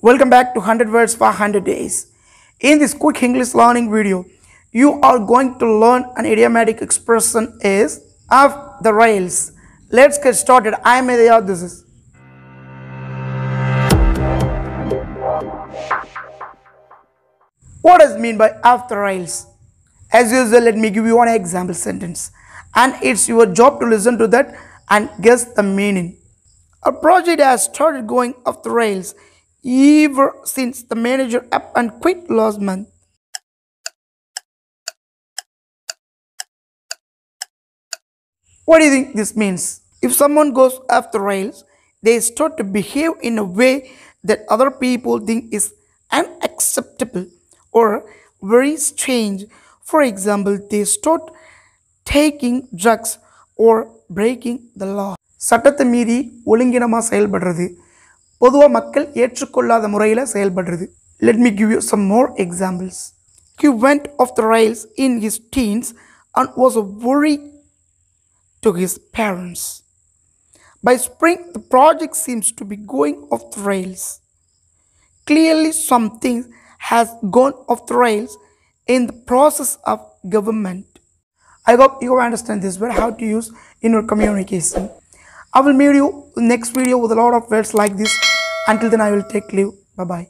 Welcome back to 100 words for 100 days. In this quick English learning video, you are going to learn an idiomatic expression is off the rails. Let's get started. I am Ithaya. This is. What does it mean by off the rails? As usual, let me give you one example sentence, and it's your job to listen to that and guess the meaning. A project has started going off the rails ever since the manager up and quit last month. What do you think this means? If someone goes off the rails, they start to behave in a way that other people think is unacceptable or very strange. For example, they start taking drugs or breaking the law. சட்டத்தை மீறி ஒழுங்கினமாக செயல்படுறது, பொதுவாக மக்கள் ஏற்றுக்கொள்ளாத முறையில் செயல்படுறது. Let me give you some more examples. He went off the rails in his teens and was a worry to his parents. By spring, the project seems to be going off the rails. Clearly, something has gone off the rails in the process of government. I hope you understand this word, how to use in your communication. I will meet you next video with a lot of words like this. Until then, I will take leave. Bye-bye.